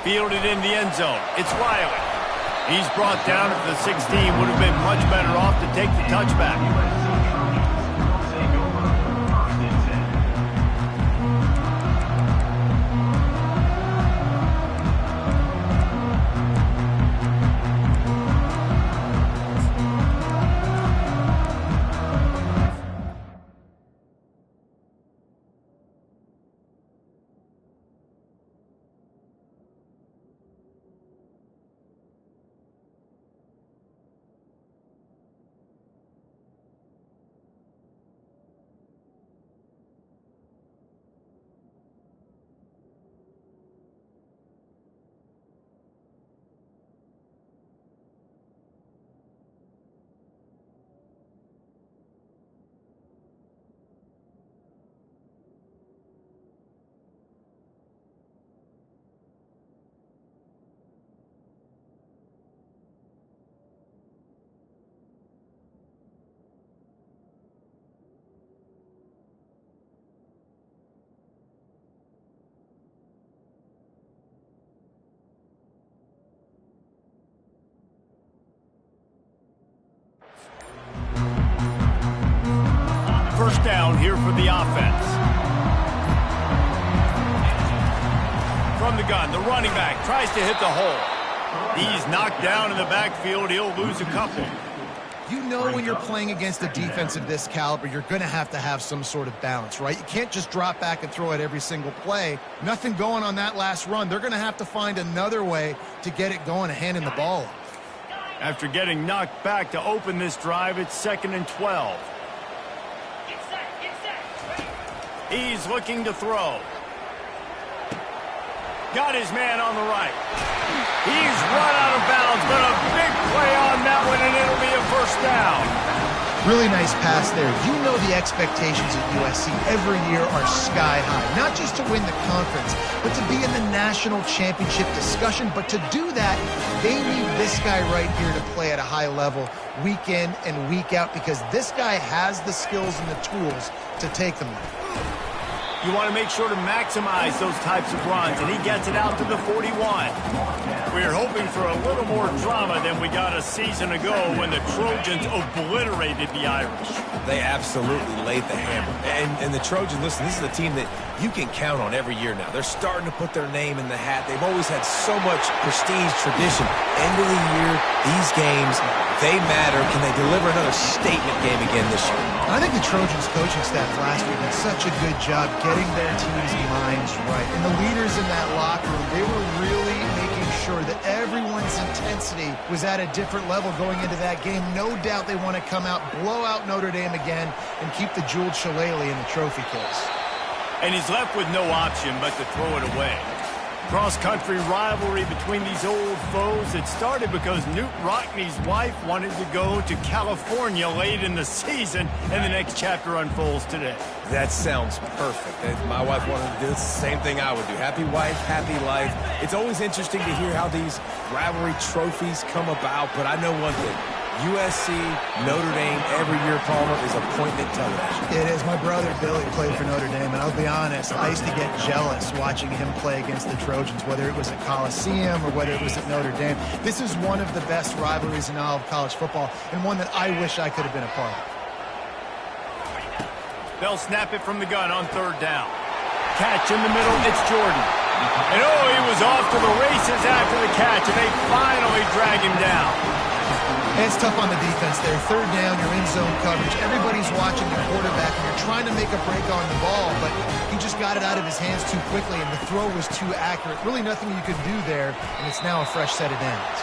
Fielded in the end zone. It's Riley. He's brought down at the 16. Would have been much better off to take the touchback. First down here for the offense. From the gun, the running back tries to hit the hole. He's knocked down in the backfield. He'll lose a couple. You know when you're playing against a defense of this caliber, you're going to have some sort of balance, right? You can't just drop back and throw it every single play. Nothing going on that last run. They're going to have to find another way to get it going and handing the ball off. After getting knocked back to open this drive, it's 2nd and 12. He's looking to throw. Got his man on the right. He's run out of bounds, but a big play on that one, and it'll be a first down. Really nice pass there. You know the expectations at USC every year are sky high. Not just to win the conference, but to be in the national championship discussion. But to do that, they need this guy right here to play at a high level week in and week out, because this guy has the skills and the tools to take them there. You want to make sure to maximize those types of runs, and he gets it out to the 41. We're hoping for a little more drama than we got a season ago when the Trojans obliterated the Irish. They absolutely laid the hammer. And the Trojans, listen, this is a team that you can count on every year now. They're starting to put their name in the hat. They've always had so much prestige, tradition. End of the year, these games, they matter. Can they deliver another statement game again this year? I think the Trojans coaching staff last week did such a good job getting their team's minds right. And the leaders in that locker room, they were really making sure that everyone's intensity was at a different level going into that game. No doubt they want to come out, blow out Notre Dame again, and keep the jeweled shillelagh in the trophy case. And he's left with no option but to throw it away. Cross-country rivalry between these old foes. It started because Newt Rockne's wife wanted to go to California late in the season, and the next chapter unfolds today. That sounds perfect. If my wife wanted to do the same thing I would do. Happy wife, happy life. It's always interesting to hear how these rivalry trophies come about, but I know one thing. USC, Notre Dame, every year, Palmer, is appointment television. It is. My brother, Billy, played for Notre Dame, and I'll be honest, I used to get jealous watching him play against the Trojans, whether it was at Coliseum or whether it was at Notre Dame. This is one of the best rivalries in all of college football, and one that I wish I could have been a part of. They'll snap it from the gun on 3rd down. Catch in the middle, it's Jordan. And oh, he was off to the races after the catch, and they finally drag him down. It's tough on the defense there. 3rd down, you're in zone coverage. Everybody's watching the quarterback, and you're trying to make a break on the ball, but he just got it out of his hands too quickly, and the throw was too accurate. Really nothing you could do there, and it's now a fresh set of downs.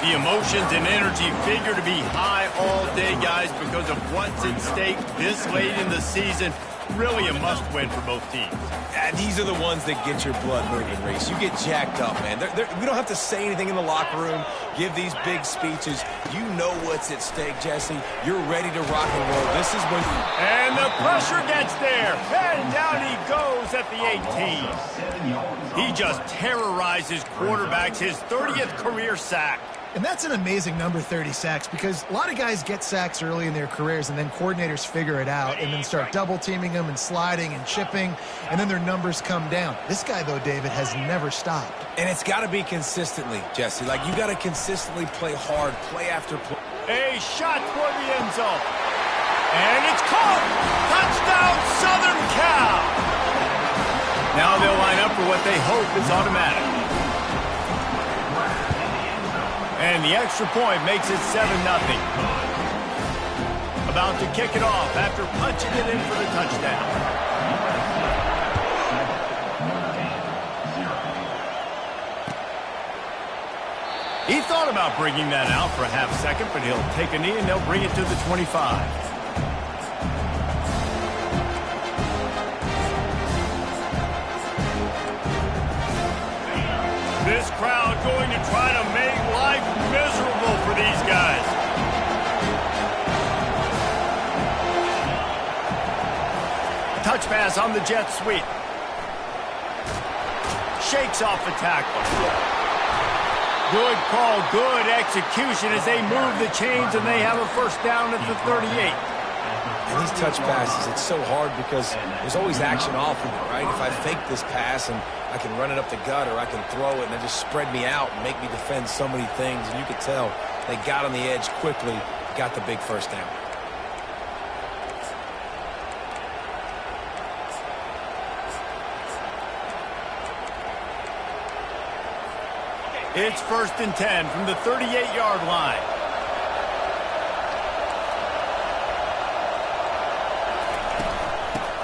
The emotions and energy figure to be high all day, guys, because of what's at stake this late in the season. Really a must-win for both teams. These are the ones that get your blood moving, Reese. You get jacked up, man. We don't have to say anything in the locker room, give these big speeches. You know what's at stake, Jesse. You're ready to rock and roll. This is when... And the pressure gets there. And down he goes at the 18. He just terrorizes quarterbacks, his 30th career sack. And that's an amazing number, 30 sacks, because a lot of guys get sacks early in their careers and then coordinators figure it out and then start double teaming them and sliding and chipping, and then their numbers come down. This guy, though, David, has never stopped. And it's got to be consistently, Jesse. Like, you got to consistently play hard, play after play. A shot toward the end zone. And it's caught! Touchdown, Southern Cal! Now they'll line up for what they hope is automatic. And the extra point makes it 7-0. About to kick it off after punching it in for the touchdown. He thought about bringing that out for a half second, but he'll take a knee and they'll bring it to the 25. This crowd going to try to make life miserable for these guys. Touch pass on the jet sweep. Shakes off the tackle. Good call, good execution as they move the chains and they have a first down at the 38. And these touch passes, it's so hard because there's always action off of it, right? If I fake this pass and I can run it up the gut or I can throw it and they just spread me out and make me defend so many things. And you could tell they got on the edge quickly, got the big first down. It's 1st and 10 from the 38-yard line.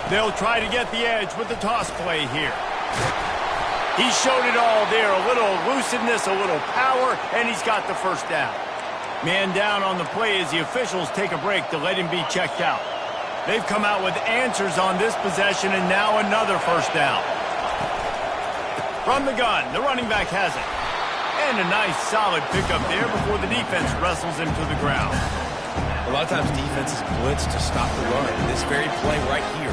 They'll try to get the edge with the toss play here. He showed it all there, a little elusiveness, a little power, and he's got the first down. Man down on the play as the officials take a break to let him be checked out. They've come out with answers on this possession, and now another first down. From the gun, the running back has it. And a nice, solid pickup there before the defense wrestles him to the ground. A lot of times defenses blitz to stop the run. This very play right here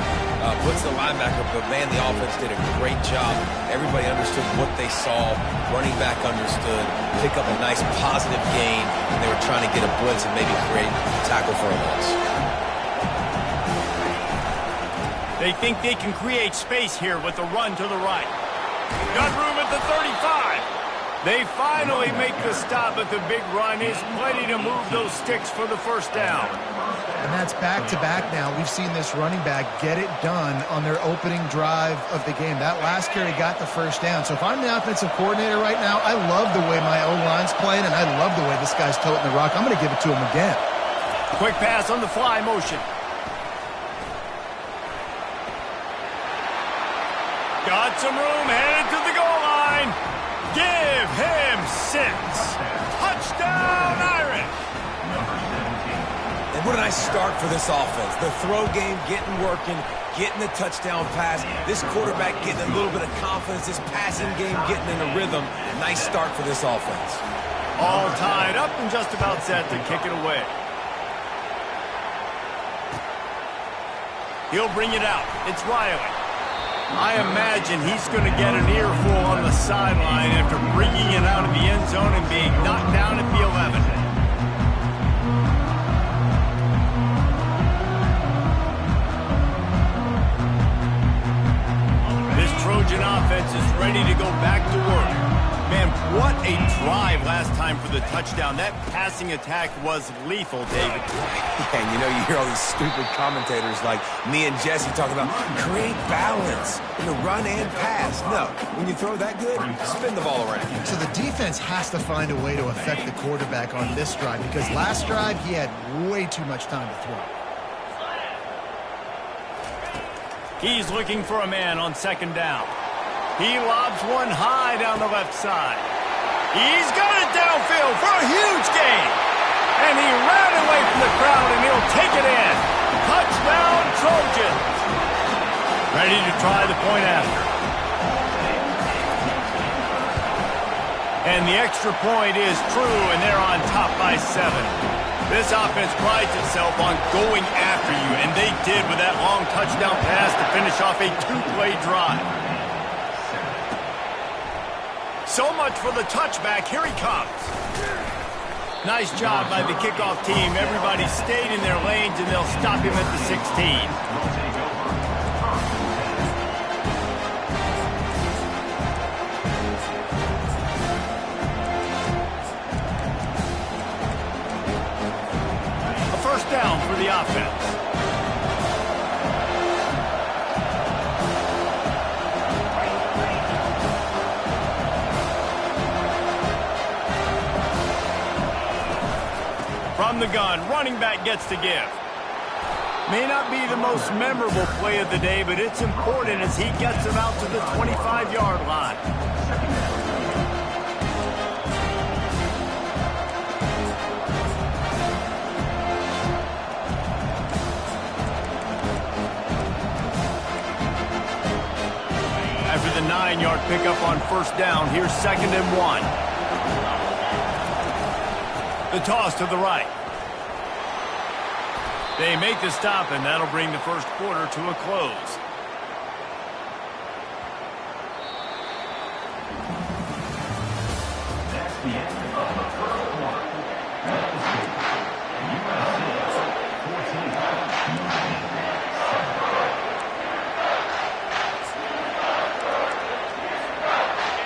puts the linebacker, but man, the offense did a great job. Everybody understood what they saw. Running back understood. Pick up a nice positive gain, and they were trying to get a blitz and maybe create a tackle for a loss. They think they can create space here with the run to the right. Got room at the 35. They finally make the stop, but the big run is plenty to move those sticks for the first down. And that's back-to-back now. We've seen this running back get it done on their opening drive of the game. That last carry got the first down. So if I'm the offensive coordinator right now, I love the way my O-line's playing, and I love the way this guy's toting the rock. I'm going to give it to him again. Quick pass on the fly motion. Got some room, headed to the goal line. Give him 6. Touchdown, Irish. And what a nice start for this offense. The throw game getting working, getting the touchdown pass. This quarterback getting a little bit of confidence. This passing game getting in a rhythm. Nice start for this offense. All tied up and just about set to kick it away. He'll bring it out. It's Riley. I imagine he's going to get an earful on the sideline after bringing it out of the end zone and being knocked down at the 11. This Trojan offense is ready to go back to work. Man, what a drive last time for the touchdown. That passing attack was lethal, David. Yeah, and you know, you hear all these stupid commentators like me and Jesse talk about create balance, run and pass. No, when you throw that good, spin the ball around. So the defense has to find a way to affect the quarterback on this drive because last drive he had way too much time to throw. He's looking for a man on second down. He lobs one high down the left side. He's got it downfield for a huge gain. And he ran away from the crowd, and he'll take it in. Touchdown, Trojans. Ready to try the point after. And the extra point is true, and they're on top by 7. This offense prides itself on going after you, and they did with that long touchdown pass to finish off a 2-play drive. So much for the touchback. Here he comes. Nice job by the kickoff team. Everybody stayed in their lanes, and they'll stop him at the 16. A first down for the offense. From the gun, running back gets to give. May not be the most memorable play of the day, but it's important as he gets him out to the 25-yard line. After the 9-yard pickup on first down, here's 2nd and 1. The toss to the right. They make the stop, and that'll bring the first quarter to a close. That's the end of the first quarter.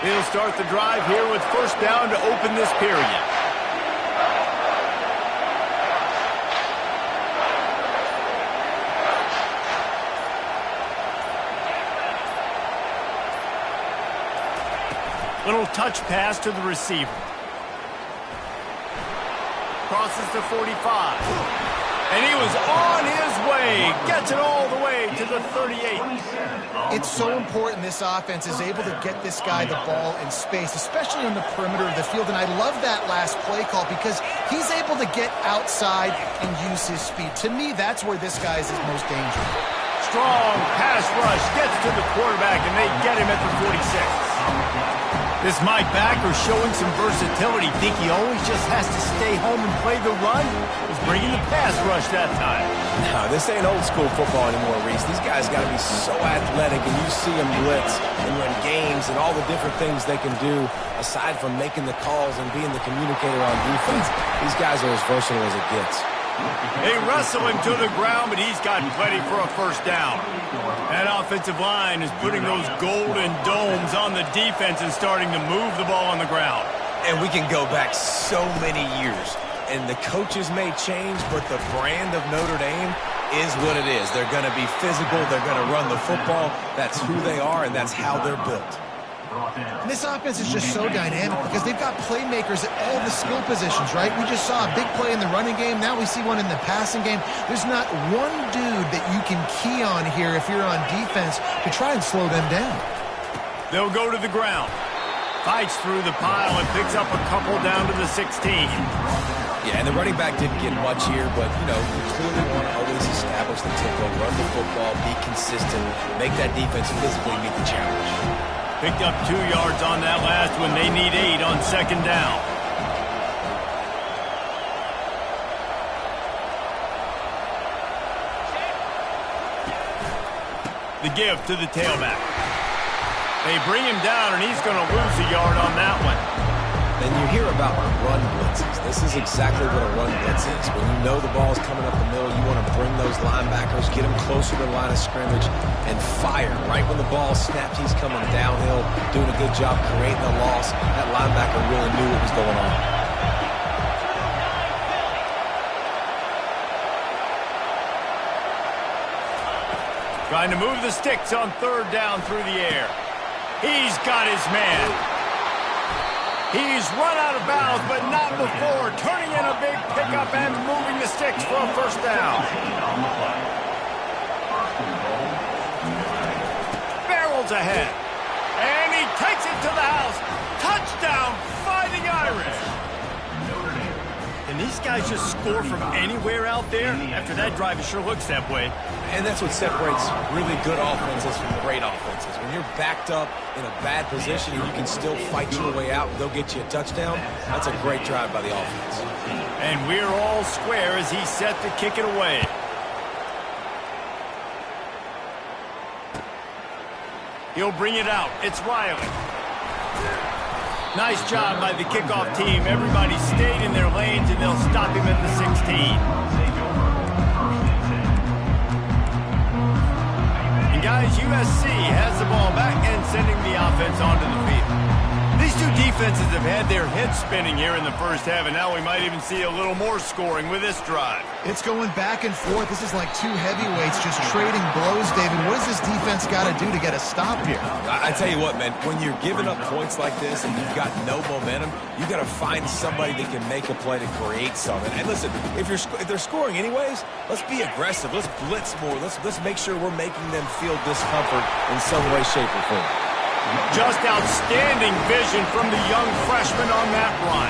He'll start the drive here with first down to open this period. Little touch pass to the receiver. Crosses to 45. And he was on his way. Gets it all the way to the 38. It's so important this offense is able to get this guy the ball in space, especially on the perimeter of the field. And I love that last play call because he's able to get outside and use his speed. To me, that's where this guy is his most dangerous. Strong pass rush gets to the quarterback, and they get him at the 46. This Mike backer showing some versatility. Think he always just has to stay home and play the run? He's bringing the pass rush that time. No, this ain't old school football anymore, Reese. These guys got to be so athletic, and you see them blitz and run games and all the different things they can do aside from making the calls and being the communicator on defense. These guys are as versatile as it gets. They wrestle him to the ground, but he's got plenty for a first down. That offensive line is putting those golden domes on the defense and starting to move the ball on the ground. And we can go back so many years, and the coaches may change, but the brand of Notre Dame is what it is. They're going to be physical. They're going to run the football. That's who they are, and that's how they're built. And this offense is just so dynamic because they've got playmakers at all the skill positions, right? We just saw a big play in the running game. Now we see one in the passing game. There's not one dude that you can key on here if you're on defense to try and slow them down. They'll go to the ground. Fights through the pile and picks up a couple down to the 16. Yeah, and the running back didn't get much here, but, you know, you clearly want to always establish the tempo, run the football, be consistent, make that defense physically meet the challenge. Picked up 2 yards on that last one. They need 8 on second down. The give to the tailback. They bring him down, and he's going to lose a yard on that one. And you hear about run blitzes. This is exactly what a run blitz is. When you know the ball's coming up the middle, you want to bring those linebackers, get them closer to the line of scrimmage, and fire. Right when the ball snapped, he's coming downhill, doing a good job creating the loss. That linebacker really knew what was going on. Trying to move the sticks on third down through the air. He's got his man. He's run out of bounds, but not before. Turning in a big pickup and moving the sticks for a first down. Barrels ahead. And he takes it to the house. Touchdown, Fighting Irish. Can these guys just score from anywhere out there? After that drive, it sure looks that way. And that's what separates really good offenses from great offenses. When you're backed up in a bad position and you can still fight your way out and go get you a touchdown, that's a great drive by the offense. And we're all square as he's set to kick it away. He'll bring it out. It's Riley. Nice job by the kickoff team. Everybody stayed in their lanes, and they'll stop him at the 16. And guys, USC has the ball back and sending the offense onto the field. These two defenses have had their heads spinning here in the first half, and now we might even see a little more scoring with this drive. It's going back and forth. This is like two heavyweights just trading blows, David. What does this defense got to do to get a stop here? I tell you what, man, when you're giving up points like this and you've got no momentum, you got to find somebody that can make a play to create something. And listen, if they're scoring anyways, let's be aggressive. Let's blitz more. Let's make sure we're making them feel discomfort in some way, shape, or form. Just outstanding vision from the young freshman on that run.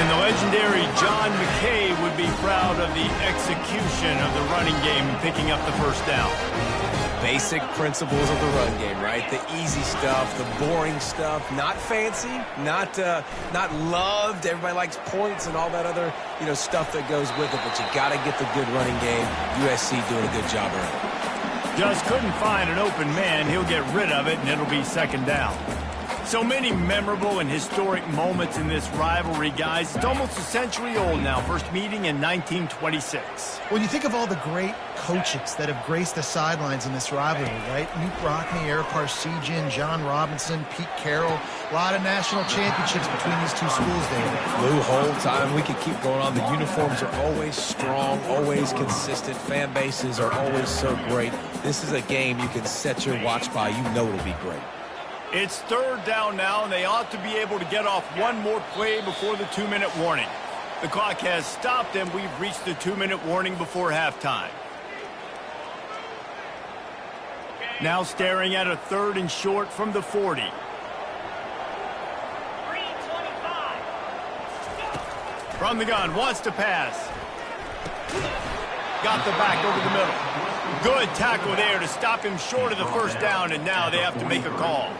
And the legendary John McKay would be proud of the execution of the running game and picking up the first down. Basic principles of the run game, right? The easy stuff, the boring stuff, not fancy, not loved. Everybody likes points and all that other, stuff that goes with it, but you got to get the good running game. USC doing a good job early. Just couldn't find an open man. He'll get rid of it, and it'll be second down. So many memorable and historic moments in this rivalry, guys. It's almost a century old now. First meeting in 1926. When you think of all the great coaches that have graced the sidelines in this rivalry, right? Knute Rockne, Ara Parseghian, John Robinson, Pete Carroll. A lot of national championships between these two schools, David. Lou Holtz, we could keep going on. The uniforms are always strong, always consistent. Fan bases are always so great. This is a game you can set your watch by. You know it'll be great. It's third down now, and they ought to be able to get off one more play before the 2-minute warning. The clock has stopped, and we've reached the 2-minute warning before halftime. Now staring at a third and short from the 40. From the gun, wants to pass. Got the back over the middle. Good tackle there to stop him short of the first down, and now they have to make a call.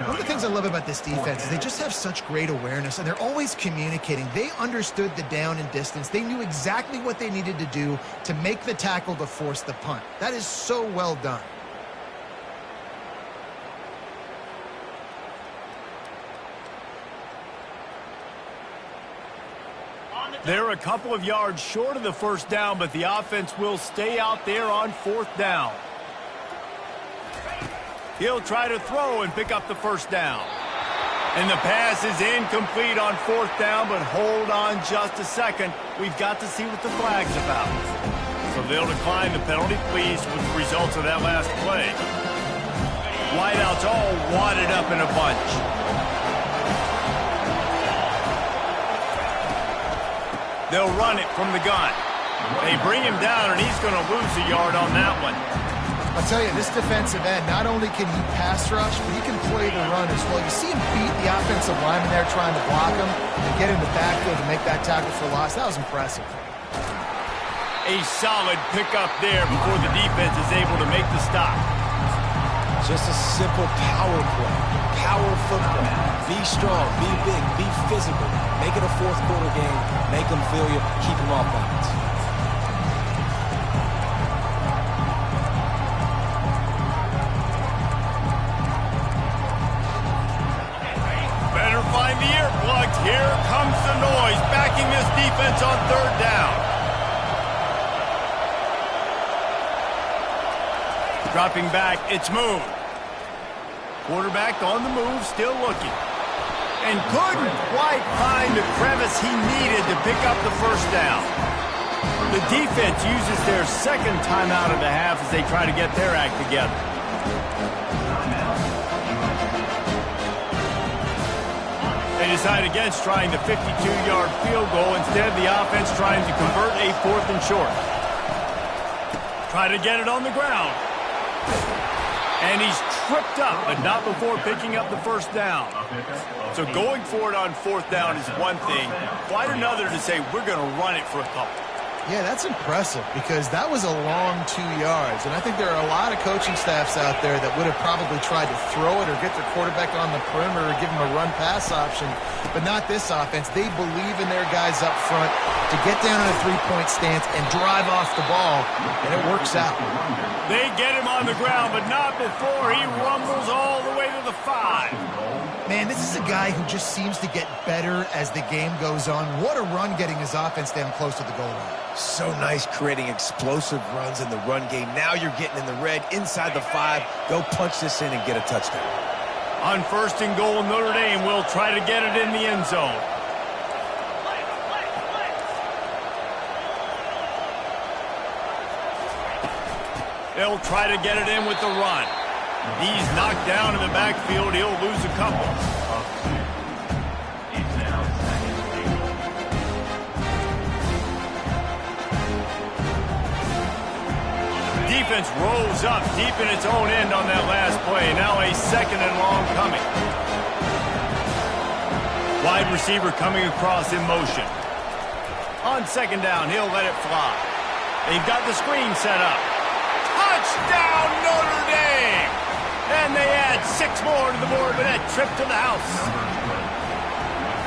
One of the things I love about this defense is they just have such great awareness, and they're always communicating. They understood the down and distance. They knew exactly what they needed to do to make the tackle to force the punt. That is so well done. They're a couple of yards short of the first down, but the offense will stay out there on fourth down. He'll try to throw and pick up the first down. And the pass is incomplete on fourth down, but hold on just a second. We've got to see what the flag's about. So they'll decline the penalty, pleased with the results of that last play. Wideouts all wadded up in a bunch. They'll run it from the gun. They bring him down, and he's going to lose a yard on that one. I'll tell you, this defensive end, not only can he pass rush, but he can play the run as well. You see him beat the offensive lineman there trying to block him and get in the backfield to make that tackle for loss. That was impressive. A solid pickup there before the defense is able to make the stop. Just a simple power play. Power football. Be strong, be big, be physical. Make it a fourth quarter game. Make them feel you, keep them off balance. Better find the earplugs. Here comes the noise, backing this defense on third down. Dropping back, it's Moon. Quarterback on the move, still looking. And couldn't quite find the crevice he needed to pick up the first down. The defense uses their second timeout of the half as they try to get their act together. They decide against trying the 52-yard field goal. Instead, the offense trying to convert a fourth and short. Try to get it on the ground. And he's tripped up, but not before picking up the first down. So going for it on fourth down is one thing. Quite another to say, we're going to run it for a couple. Yeah, that's impressive because that was a long 2 yards. And I think there are a lot of coaching staffs out there that would have probably tried to throw it or get their quarterback on the perimeter or give him a run-pass option. But not this offense. They believe in their guys up front to get down in a three-point stance and drive off the ball, and it works out. They get him on the ground, but not before he rumbles all the way to the 5. Man, this is a guy who just seems to get better as the game goes on. What a run getting his offense down close to the goal line. So nice creating explosive runs in the run game. Now you're getting in the red, inside the 5. Go punch this in and get a touchdown. On 1st and goal, Notre Dame will try to get it in the end zone. They'll try to get it in with the run. He's knocked down in the backfield. He'll lose a couple. Defense rolls up deep in its own end on that last play. Now a 2nd and long coming. Wide receiver coming across in motion. On 2nd down, he'll let it fly. They've got the screen set up. Touchdown, Notre Dame! And they add 6 more to the board with that trip to the house.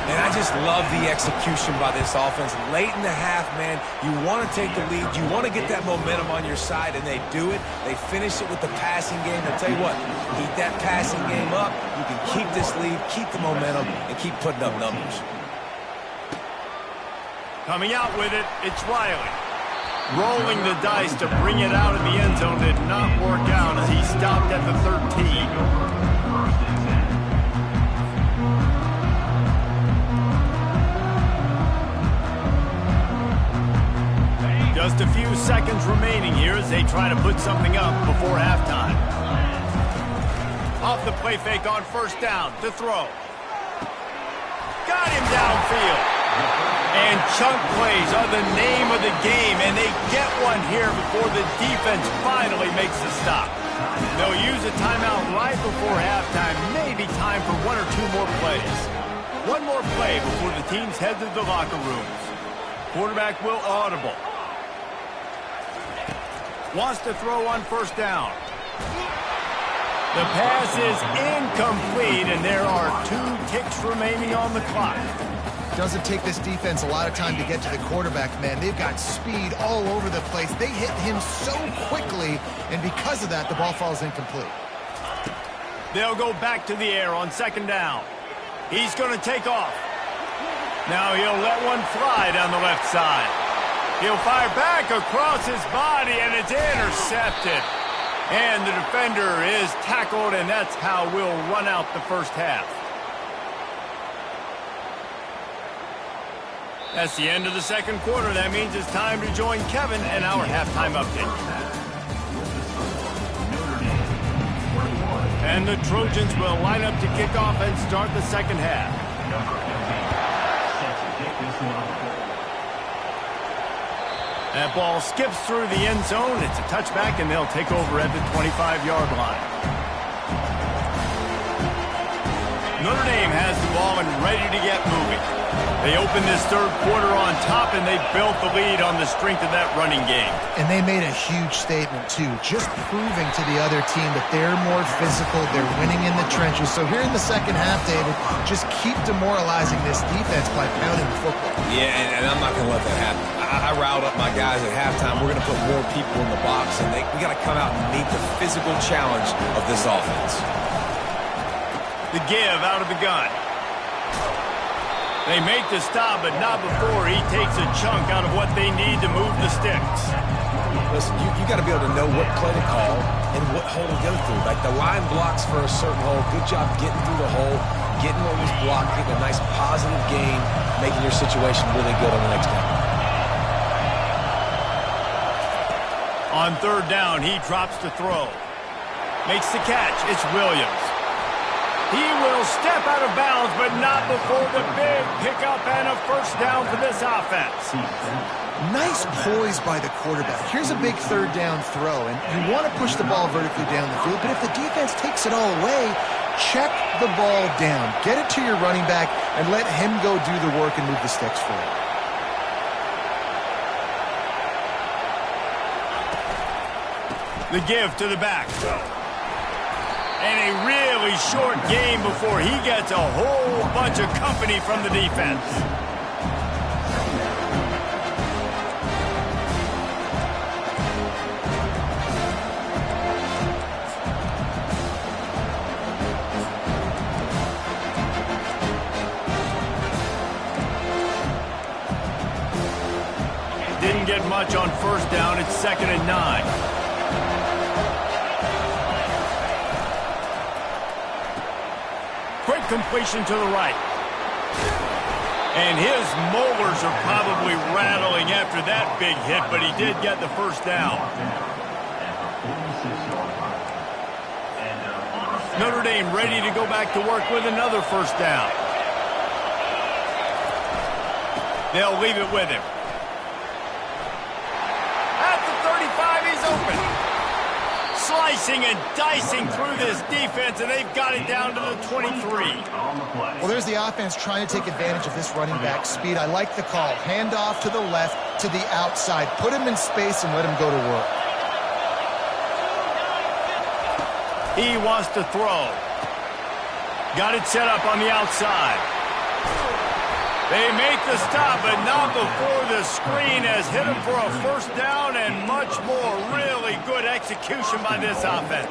And I just love the execution by this offense. Late in the half, man, you want to take the lead. You want to get that momentum on your side, and they do it. They finish it with the passing game. I'll tell you what, keep that passing game up. You can keep this lead, keep the momentum, and keep putting up numbers. Coming out with it, it's Riley. Rolling the dice to bring it out of the end zone did not work out as he stopped at the 13. Just a few seconds remaining here as they try to put something up before halftime. Off the play fake on 1st down to throw. Got him downfield. And chunk plays are the name of the game, and they get one here before the defense finally makes the stop. They'll use a timeout right before halftime, maybe time for 1 or 2 more plays. One more play before the teams head to the locker rooms. Quarterback will audible. Wants to throw on 1st down. The pass is incomplete, and there are 2 ticks remaining on the clock. Doesn't take this defense a lot of time to get to the quarterback, man. They've got speed all over the place. They hit him so quickly, and because of that, the ball falls incomplete. They'll go back to the air on 2nd down. He's going to take off. Now he'll let one fly down the left side. He'll fire back across his body, and it's intercepted. And the defender is tackled, and that's how we'll run out the 1st half. That's the end of the 2nd quarter. That means it's time to join Kevin and our halftime update. And the Trojans will line up to kick off and start the 2nd half. That ball skips through the end zone. It's a touchback, and they'll take over at the 25-yard line. Notre Dame has the ball and ready to get moving. They opened this 3rd quarter on top, and they built the lead on the strength of that running game. And they made a huge statement, too, just proving to the other team that they're more physical, they're winning in the trenches. So here in the 2nd half, David, just keep demoralizing this defense by pounding the football. Yeah, and I'm not going to let that happen. I riled up my guys at halftime. We're going to put more people in the box, and we got to come out and meet the physical challenge of this offense. The give out of the gun. They make the stop, but not before he takes a chunk out of what they need to move the sticks. Listen, you got to be able to know what play to call and what hole to go through. Like the line blocks for a certain hole. Good job getting through the hole, getting what was blocked, getting a nice positive gain, making your situation really good on the next down. On 3rd down, he drops to throw. Makes the catch. It's Williams. He will step out of bounds, but not before the big pickup and a 1st down for this offense. Nice poise by the quarterback. Here's a big 3rd down throw, and you want to push the ball vertically down the field, but if the defense takes it all away, check the ball down. Get it to your running back and let him go do the work and move the sticks for you. The give to the back. And a really short game before he gets a whole bunch of company from the defense. won't get much on first down. It's 2nd and 9. Quick completion to the right. And his molars are probably rattling after that big hit, but he did get the first down. Notre Dame ready to go back to work with another first down. They'll leave it with him. At the 35, he's open. Slicing and dicing through this defense, and they've got it down to the 23. Well, there's the offense trying to take advantage of this running back speed. I like the call. Hand off to the left, to the outside. Put him in space and let him go to work. He wants to throw. Got it set up on the outside. They make the stop, but not before the screen has hit him for a first down and much more. Really good execution by this offense.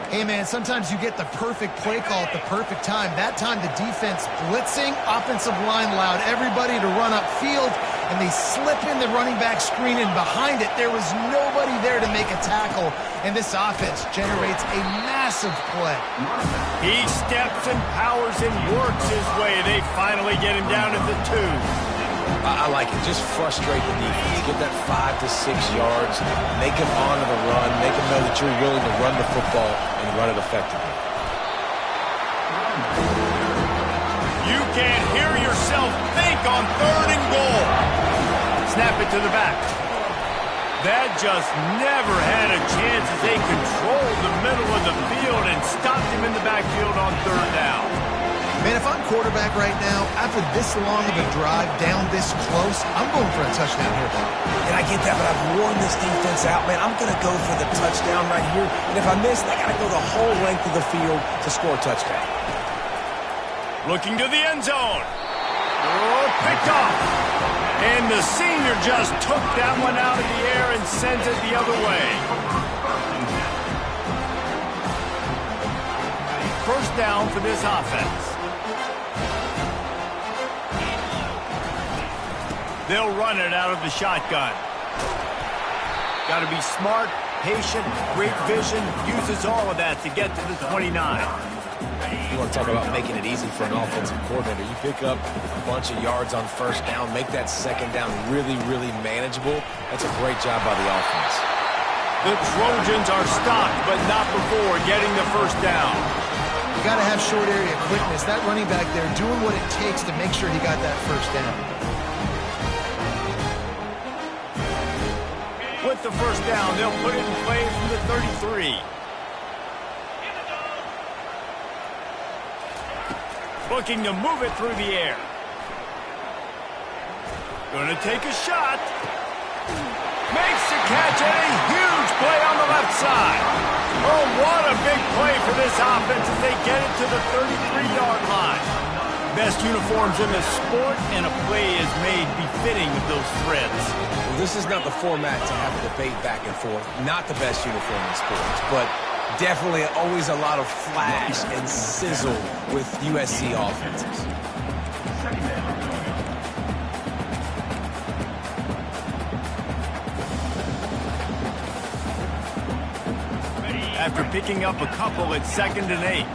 Hey, man, sometimes you get the perfect play call at the perfect time. That time the defense blitzing, offensive line allowed everybody to run upfield, and they slip in the running back screen, and behind it there was nobody there to make a tackle, and this offense generates a massive play. He steps and powers and works his way. They finally get him down at the 2. I like it. Just frustrate the defense. Get that 5 to 6 yards. Make them honor the run. Make them know that you're willing to run the football and run it effectively. You can't hear yourself think on 3rd and goal. Snap it to the back. That just never had a chance as they controlled the middle of the field and stopped him in the backfield on 3rd down. Man, if I'm quarterback right now, after this long of a drive down this close, I'm going for a touchdown here, Bob. And I get that, but I've worn this defense out, man. I'm going to go for the touchdown right here. And if I miss, I got to go the whole length of the field to score a touchdown. Looking to the end zone. Oh, picked off. And the senior just took that one out of the air and sends it the other way. First down for this offense. They'll run it out of the shotgun. Got to be smart, patient, great vision. Uses all of that to get to the 29. You want to talk about making it easy for an offensive coordinator. You pick up a bunch of yards on first down, make that second down really, really manageable. That's a great job by the offense. The Trojans are stopped, but not before getting the first down. You got to have short area quickness. That running back there doing what it takes to make sure he got that first down. With the first down, they'll put it in play from the 33. Looking to move it through the air. Going to take a shot. Makes the catch, and a huge play on the left side. Oh, what a big play for this offense as they get it to the 33-yard line. Best uniforms in the sport, and a play is made befitting of those threads. Well, this is not the format to have a debate back and forth. Not the best uniform in sports, but definitely always a lot of flash and sizzle with USC offenses. After picking up a couple at 2nd and 8.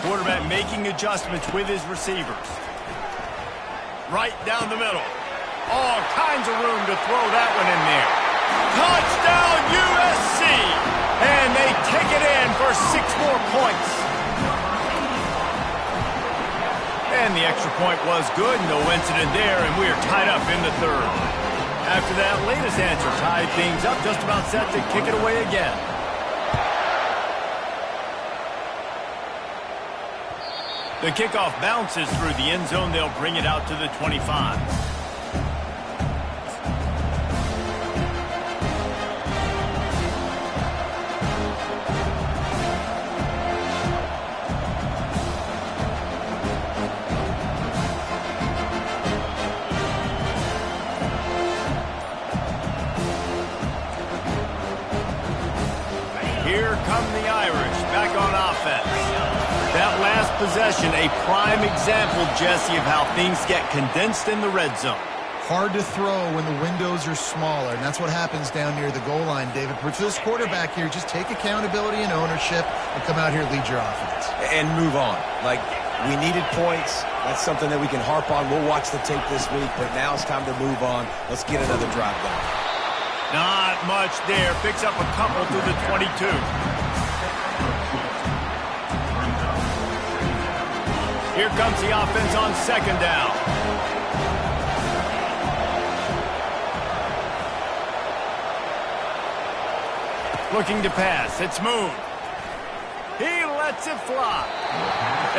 Quarterback making adjustments with his receivers. Right down the middle. All kinds of room to throw that one in there. Touchdown USC! And they take it in for 6 more points. And the extra point was good. No incident there, and we are tied up in the 3rd. After that latest answer tied things up, just about set to kick it away again. The kickoff bounces through the end zone. They'll bring it out to the 25. Here come the Irish back on offense. That last possession, a prime example, Jesse, of how things get condensed in the red zone. Hard to throw when the windows are smaller, and that's what happens down near the goal line, David. But for this quarterback here, just take accountability and ownership and come out here and lead your offense. And move on. Like, we needed points. That's something that we can harp on. We'll watch the tape this week, but now it's time to move on. Let's get another drive going. Not much there. Picks up a couple through the 22. Here comes the offense on second down. Looking to pass. It's Moon. He lets it fly.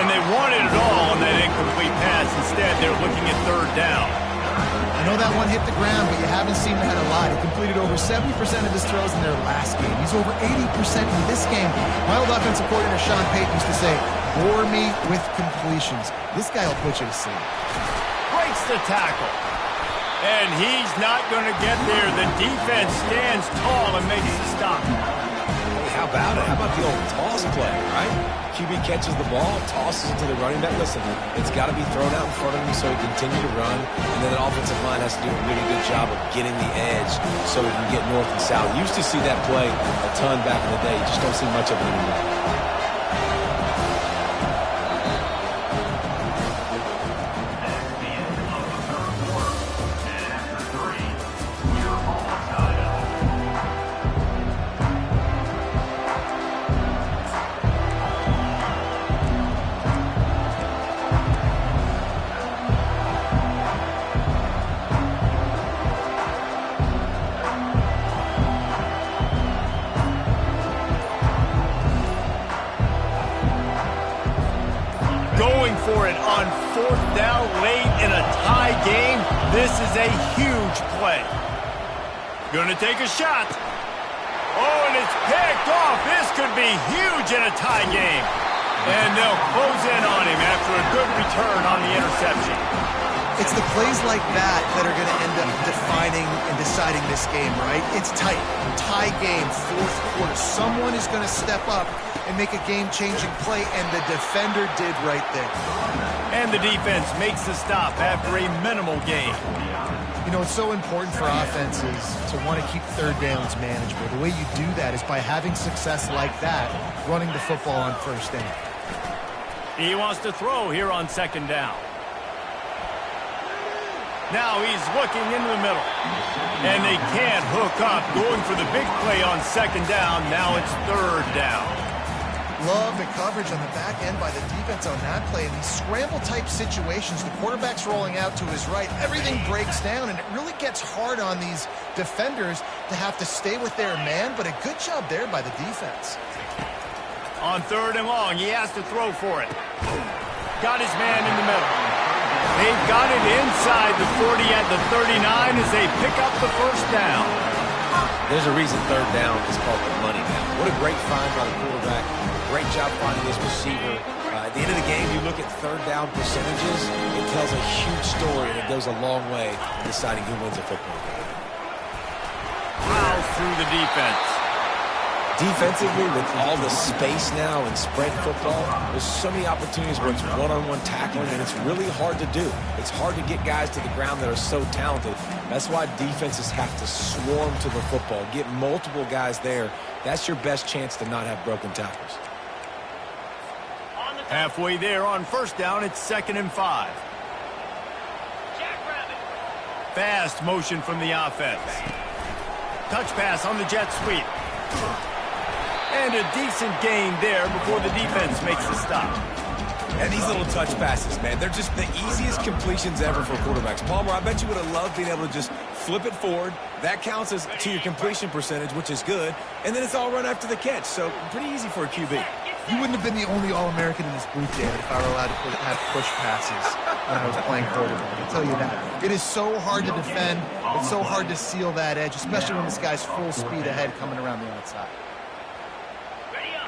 And they wanted it all on that incomplete pass. Instead, they're looking at third down. I know that one hit the ground, but you haven't seen that a lot. He completed over 70% of his throws in their last game. He's over 80% in this game. My old offensive coordinator, Sean Payton, used to say, bore me with completions. This guy will put you to sleep. Breaks the tackle. And he's not going to get there. The defense stands tall and makes the stop. Hey, how about it? How about the old toss play, right? QB catches the ball, tosses it to the running back. Listen, it's got to be thrown out in front of him so he can continue to run. And then the offensive line has to do a really good job of getting the edge so he can get north and south. Used to see that play a ton back in the day. You just don't see much of it anymore. Going for it on fourth down late in a tie game. This is a huge play. Gonna take a shot. Oh, and it's picked off. This could be huge in a tie game. And they'll close in on him after a good return on the interception. It's the plays like that that are going to end up defining and deciding this game, right? It's tight. Tie game, fourth quarter. Someone is going to step up and make a game-changing play, and the defender did right there. And the defense makes the stop after a minimal gain. You know, it's so important for offenses to want to keep third downs manageable. The way you do that is by having success like that, running the football on first down. He wants to throw here on second down. Now he's looking into the middle. And they can't hook up. Going for the big play on second down. Now it's third down. Love the coverage on the back end by the defense on that play. In these scramble-type situations, the quarterback's rolling out to his right. Everything breaks down, and it really gets hard on these defenders to have to stay with their man, but a good job there by the defense. On third and long, he has to throw for it. Got his man in the middle. They've got it inside the 40 at the 39 as they pick up the first down. There's a reason third down is called the money down. What a great find by the quarterback. Great job finding this receiver. At the end of the game, you look at third down percentages. It tells a huge story, and it goes a long way in deciding who wins a football game. Plows through the defense. Defensively, with all the space now in spread football, there's so many opportunities where it's one-on-one tackling, and it's really hard to do. It's hard to get guys to the ground that are so talented. That's why defenses have to swarm to the football, get multiple guys there. That's your best chance to not have broken tackles. Halfway there on first down, it's 2nd and 5. Fast motion from the offense. Touch pass on the jet sweep. And a decent gain there before the defense makes the stop. And these little touch passes, man, they're just the easiest completions ever for quarterbacks. Palmer, I bet you would have loved being able to just flip it forward. That counts as to your completion percentage, which is good. And then it's all run after the catch, so pretty easy for a QB. You wouldn't have been the only All-American in this booth, David, if I were allowed to have push passes when I was playing quarterback. I'll tell you that. It is so hard to defend. It's so hard to seal that edge, especially when this guy's full speed ahead coming around the outside.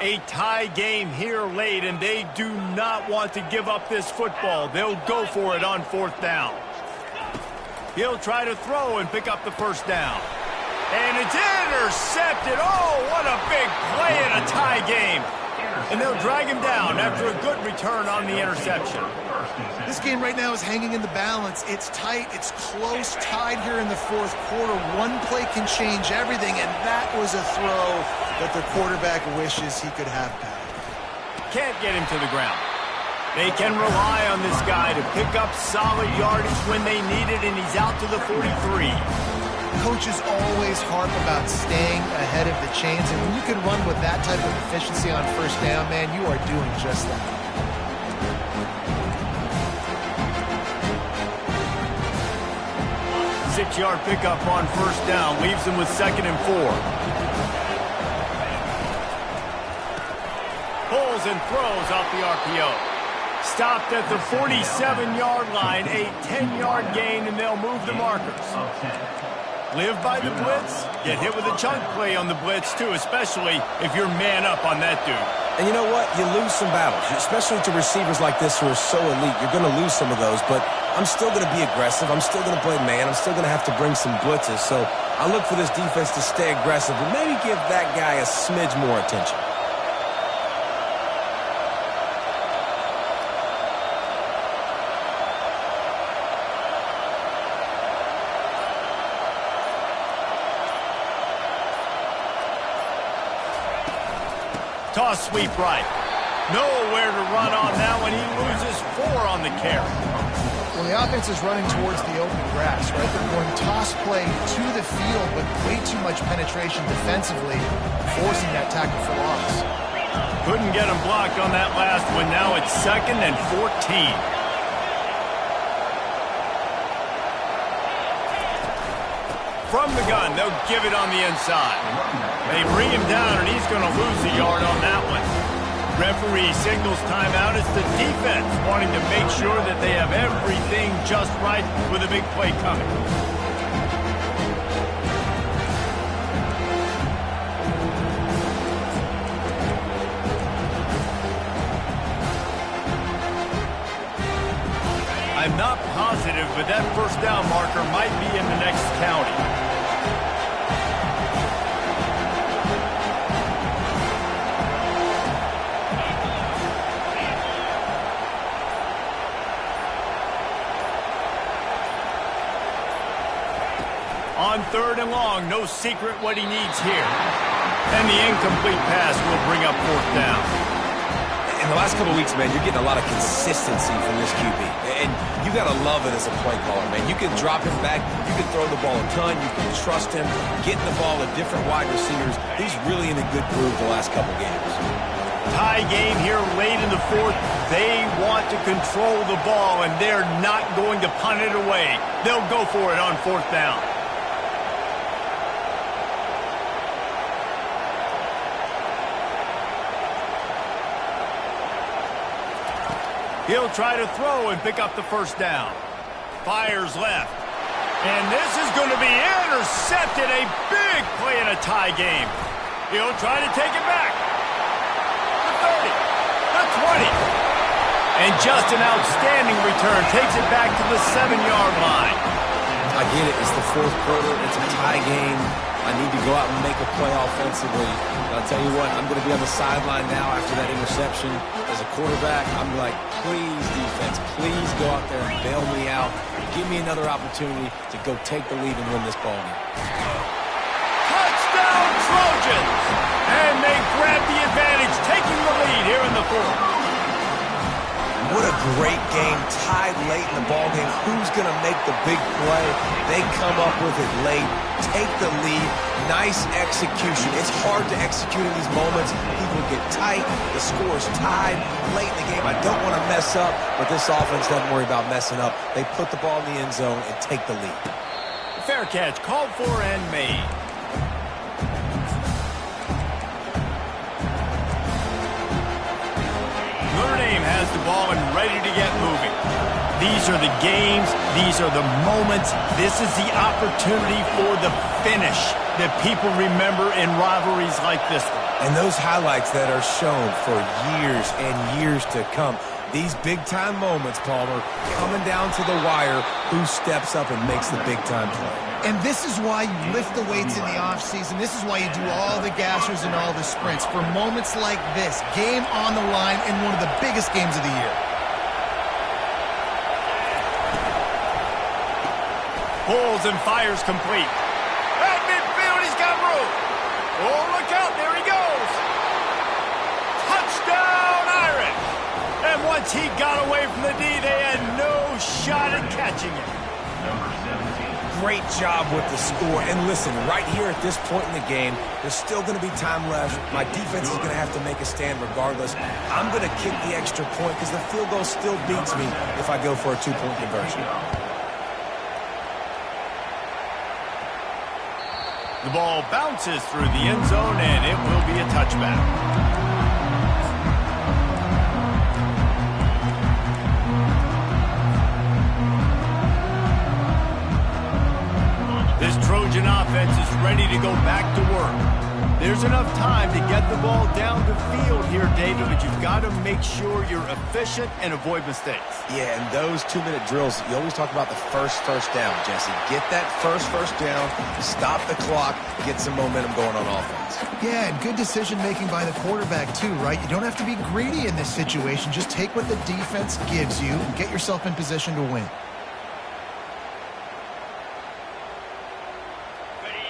A tie game here late, and they do not want to give up this football. They'll go for it on fourth down. He'll try to throw and pick up the first down. And it's intercepted. Oh, what a big play in a tie game. And they'll drag him down after a good return on the interception. This game right now is hanging in the balance. It's tight, it's close, tied here in the fourth quarter. One play can change everything, and that was a throw that the quarterback wishes he could have back. Can't get him to the ground. They can rely on this guy to pick up solid yardage when they need it, and he's out to the 43. Coaches always harp about staying ahead of the chains, and when you can run with that type of efficiency on first down, man, you are doing just that. Six-yard pickup on first down leaves them with 2nd and 4. Pulls and throws off the RPO. Stopped at the 47-yard line, a 10-yard gain, and they'll move the markers. Live by the blitz, get hit with a chunk play on the blitz too, especially if you're man up on that dude. And you know what? You lose some battles, especially to receivers like this who are so elite. You're going to lose some of those, but I'm still going to be aggressive. I'm still going to play man. I'm still going to have to bring some blitzes. So I look for this defense to stay aggressive and maybe give that guy a smidge more attention. Toss sweep right. Nowhere to run on that one. He loses 4 on the carry. When the offense is running towards the open grass, right, they're going toss play to the field, but way too much penetration defensively, forcing that tackle for loss. Couldn't get him blocked on that last one. Now it's 2nd and 14. From the gun, they'll give it on the inside. They bring him down, and he's going to lose a yard on that one. Referee signals timeout. It's the defense wanting to make sure that they have everything just right with a big play coming. I'm not positive, but that first down marker might be in the next county. On 3rd and long, no secret what he needs here. And the incomplete pass will bring up 4th down. In the last couple of weeks, man, you're getting a lot of consistency from this QB. And you got to love it as a play caller, man. You can drop him back. You can throw the ball a ton. You can trust him. Getting the ball to different wide receivers. He's really in a good groove the last couple games. Tie game here late in the 4th. They want to control the ball, and they're not going to punt it away. They'll go for it on 4th down. He'll try to throw and pick up the first down. Fires left. And this is going to be intercepted. A big play in a tie game. He'll try to take it back. The 30. The 20. And just an outstanding return. Takes it back to the 7-yard line. I get it. It's the 4th quarter. It's a tie game. I need to go out and make a play offensively. But I'll tell you what, I'm going to be on the sideline now after that interception. As a quarterback, I'm like, please, defense, please go out there and bail me out. Give me another opportunity to go take the lead and win this ball game. Touchdown, Trojans! And they grab the advantage, taking the lead here in the 4th. What a great game, tied late in the ball game. Who's going to make the big play? They come up with it late, take the lead. Nice execution. It's hard to execute in these moments. People get tight. The score is tied late in the game. I don't want to mess up, but this offense doesn't worry about messing up. They put the ball in the end zone and take the lead. Fair catch, called for and made. Notre Dame has the ball and ready to get moving. These are the games. These are the moments. This is the opportunity for the finish that people remember in rivalries like this one. And those highlights that are shown for years and years to come. These big-time moments, Palmer, coming down to the wire, who steps up and makes the big-time play. And this is why you lift the weights in the offseason. This is why you do all the gassers and all the sprints. For moments like this, game on the line in one of the biggest games of the year. Pulls and fires complete. At midfield, he's got room. Oh, look out, there he goes. Touchdown, Irish. And once he got away from the D, they had no shot at catching him. Number 17. Great job with the score. And listen, right here at this point in the game, there's still going to be time left. My defense is going to have to make a stand regardless. I'm going to kick the extra point because the field goal still beats me if I go for a two-point conversion. The ball bounces through the end zone, and it will be a touchback. This Trojan offense is ready to go back to work. There's enough time to get the ball down the field here, David, but you've got to make sure you're efficient and avoid mistakes. Yeah, and those 2-minute drills, you always talk about the first down, Jesse. Get that first down, stop the clock, get some momentum going on offense. Yeah, and good decision-making by the quarterback, too, right? You don't have to be greedy in this situation. Just take what the defense gives you and get yourself in position to win.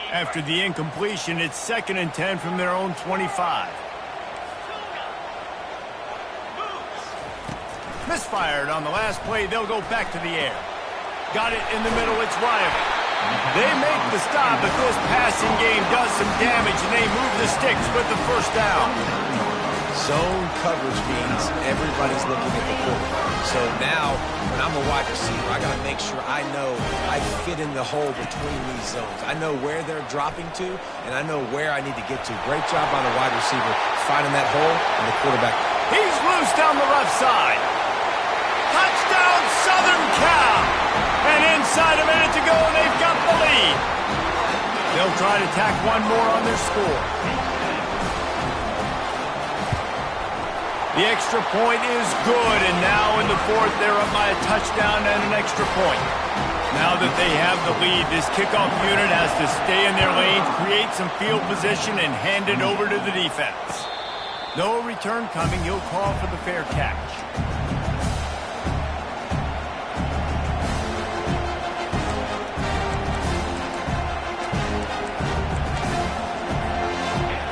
After the incompletion, it's 2nd and 10 from their own 25. Misfired on the last play. They'll go back to the air. Got it in the middle. It's Riley. They make the stop, but this passing game does some damage, and they move the sticks with the first down. Zone coverage means everybody's looking at the quarterback. So now, when I'm a wide receiver, I got to make sure I know I fit in the hole between these zones. I know where they're dropping to, and I know where I need to get to. Great job on the wide receiver finding that hole, and the quarterback. He's loose down the left side. Touchdown, Southern Cal. And inside a minute to go, and they've got the lead. They'll try to tack one more on their score. The extra point is good, and now in the fourth, they're up by a touchdown and an extra point. Now that they have the lead, this kickoff unit has to stay in their lanes, create some field position, and hand it over to the defense. No return coming. He'll call for the fair catch.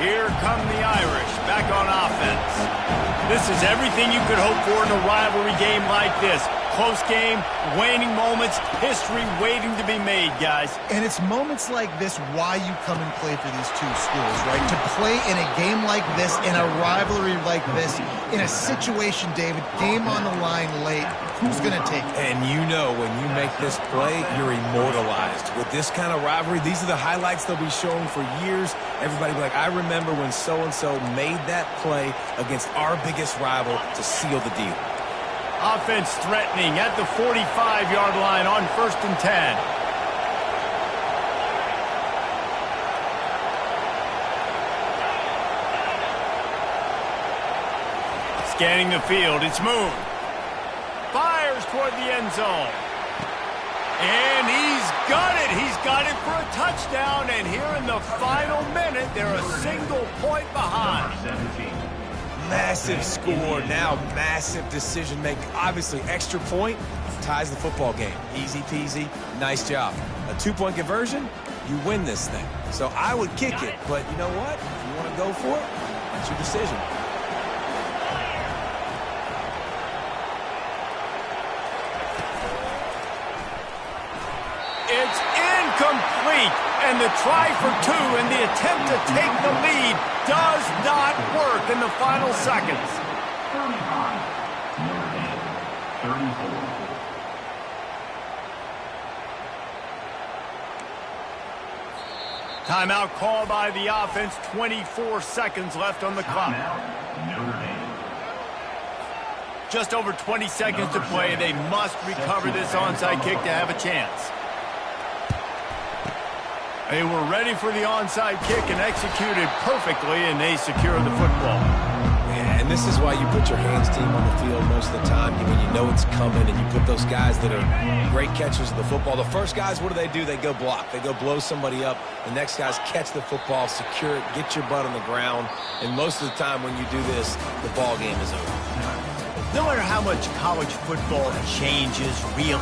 Here come the Irish, back on offense. This is everything you could hope for in a rivalry game like this. Close game, waning moments, history waiting to be made, guys. And it's moments like this why you come and play for these two schools, right? To play in a game like this, in a rivalry like this, in a situation, David, game on the line late, who's going to take it? And you know when you make this play, you're immortalized. With this kind of rivalry, these are the highlights they'll be showing for years. Everybody will be like, I remember when so-and-so made that play against our biggest rival to seal the deal. Offense threatening at the 45-yard line on 1st and 10. Scanning the field, it's Moon. Fires toward the end zone. And he's got it. He's got it for a touchdown. And here in the final minute, they're a single point behind. 17. Massive score, now massive decision making. Obviously, extra point ties the football game. Easy peasy, nice job. A 2-point conversion, you win this thing. So I would kick it, but you know what? If you want to go for it, that's your decision. It's incomplete, and the try for two and the attempt to take the lead does not work in the final seconds. 35. Notre Dame. 34. Timeout called by the offense. 24 seconds left on the clock. Timeout, Notre Dame. Just over 20 seconds to play. They must recover this onside kick to have a chance. They were ready for the onside kick and executed perfectly, and they secure the football. Yeah, and this is why you put your hands team on the field most of the time when you know it's coming, and you put those guys that are great catchers of the football. The first guys, what do? They go block. They go blow somebody up. The next guys catch the football, secure it, get your butt on the ground. And most of the time when you do this, the ball game is over. No matter how much college football changes, real